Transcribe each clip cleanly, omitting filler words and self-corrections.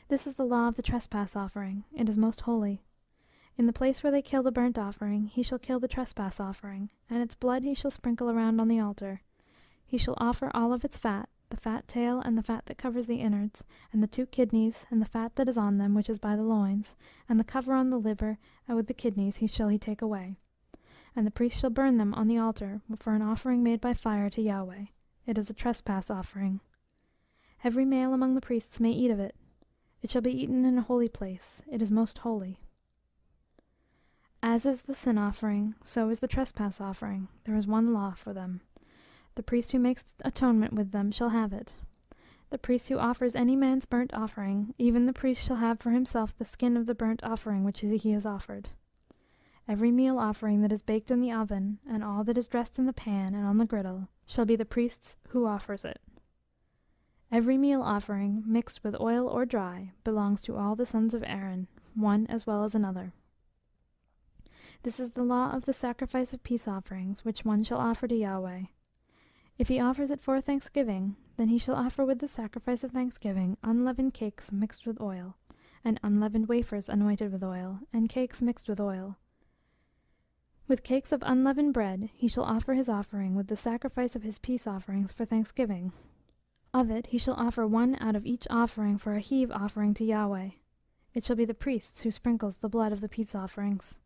This is the law of the trespass offering. It is most holy. In the place where they kill the burnt offering, he shall kill the trespass offering, and its blood he shall sprinkle around on the altar. He shall offer all of its fat, the fat tail, and the fat that covers the innards, and the 2 kidneys, and the fat that is on them, which is by the loins, and the cover on the liver, and with the kidneys shall he take away. And the priest shall burn them on the altar for an offering made by fire to Yahweh. It is a trespass offering. Every male among the priests may eat of it. It shall be eaten in a holy place. It is most holy. As is the sin offering, so is the trespass offering. There is one law for them. The priest who makes atonement with them shall have it. The priest who offers any man's burnt offering, even the priest shall have for himself the skin of the burnt offering which he has offered. Every meal offering that is baked in the oven, and all that is dressed in the pan and on the griddle, shall be the priest's who offers it. Every meal offering, mixed with oil or dry, belongs to all the sons of Aaron, one as well as another. This is the law of the sacrifice of peace offerings, which one shall offer to Yahweh. If he offers it for thanksgiving, then he shall offer with the sacrifice of thanksgiving unleavened cakes mixed with oil, and unleavened wafers anointed with oil, and cakes mixed with oil. With cakes of unleavened bread he shall offer his offering with the sacrifice of his peace offerings for thanksgiving. Of it he shall offer one out of each offering for a heave offering to Yahweh. It shall be the priest who sprinkles the blood of the peace offerings.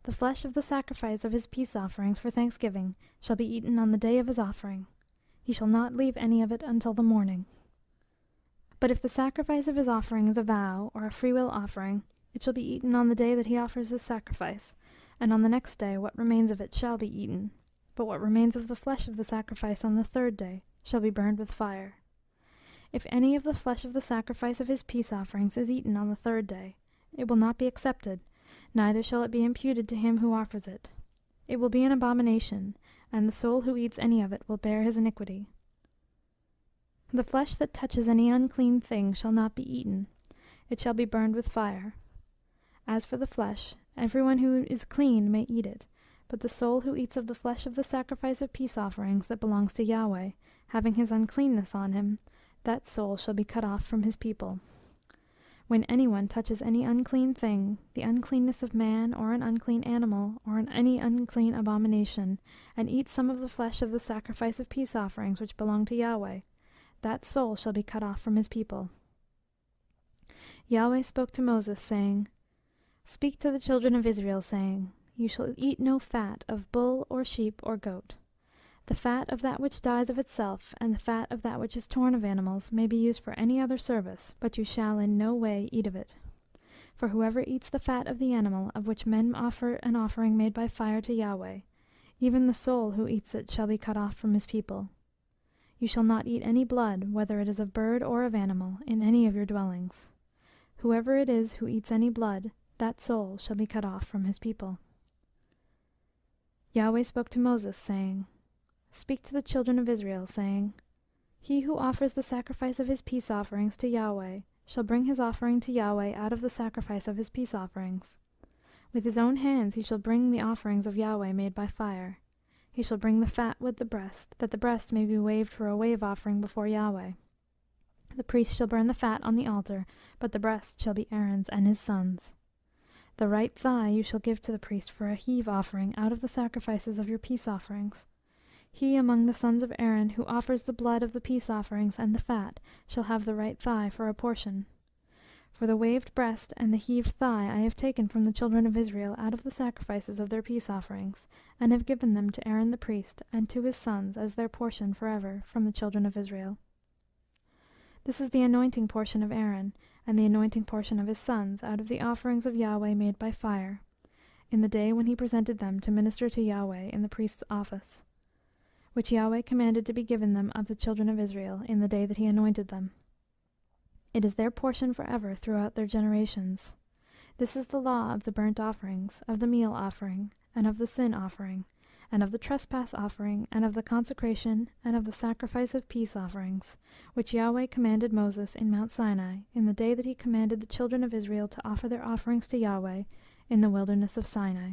The flesh of the sacrifice of his peace offerings for thanksgiving shall be eaten on the day of his offering. He shall not leave any of it until the morning. But if the sacrifice of his offering is a vow or a freewill offering, it shall be eaten on the day that he offers his sacrifice, and on the next day what remains of it shall be eaten. But what remains of the flesh of the sacrifice on the 3rd day shall be burned with fire. If any of the flesh of the sacrifice of his peace offerings is eaten on the 3rd day, it will not be accepted, neither shall it be imputed to him who offers it. It will be an abomination, and the soul who eats any of it will bear his iniquity. The flesh that touches any unclean thing shall not be eaten. It shall be burned with fire. As for the flesh, everyone who is clean may eat it, but the soul who eats of the flesh of the sacrifice of peace offerings that belongs to Yahweh, having his uncleanness on him, that soul shall be cut off from his people. When anyone touches any unclean thing, the uncleanness of man, or an unclean animal, or any unclean abomination, and eats some of the flesh of the sacrifice of peace offerings which belong to Yahweh, that soul shall be cut off from his people. Yahweh spoke to Moses, saying, Speak to the children of Israel, saying, You shall eat no fat of bull or sheep or goat. The fat of that which dies of itself, and the fat of that which is torn of animals, may be used for any other service, but you shall in no way eat of it. For whoever eats the fat of the animal of which men offer an offering made by fire to Yahweh, even the soul who eats it shall be cut off from his people. You shall not eat any blood, whether it is of bird or of animal, in any of your dwellings. Whoever it is who eats any blood, that soul shall be cut off from his people. Yahweh spoke to Moses, saying, Speak to the children of Israel, saying, He who offers the sacrifice of his peace offerings to Yahweh shall bring his offering to Yahweh out of the sacrifice of his peace offerings. With his own hands he shall bring the offerings of Yahweh made by fire. He shall bring the fat with the breast, that the breast may be waved for a wave offering before Yahweh. The priest shall burn the fat on the altar, but the breast shall be Aaron's and his sons'. The right thigh you shall give to the priest for a heave offering out of the sacrifices of your peace offerings. He among the sons of Aaron who offers the blood of the peace offerings and the fat shall have the right thigh for a portion. For the waved breast and the heaved thigh I have taken from the children of Israel out of the sacrifices of their peace offerings, and have given them to Aaron the priest and to his sons as their portion forever from the children of Israel. This is the anointing portion of Aaron, and the anointing portion of his sons out of the offerings of Yahweh made by fire, in the day when he presented them to minister to Yahweh in the priest's office, which Yahweh commanded to be given them of the children of Israel in the day that he anointed them. It is their portion forever throughout their generations. This is the law of the burnt offerings, of the meal offering, and of the sin offering, and of the trespass offering, and of the consecration, and of the sacrifice of peace offerings, which Yahweh commanded Moses in Mount Sinai, in the day that he commanded the children of Israel to offer their offerings to Yahweh in the wilderness of Sinai.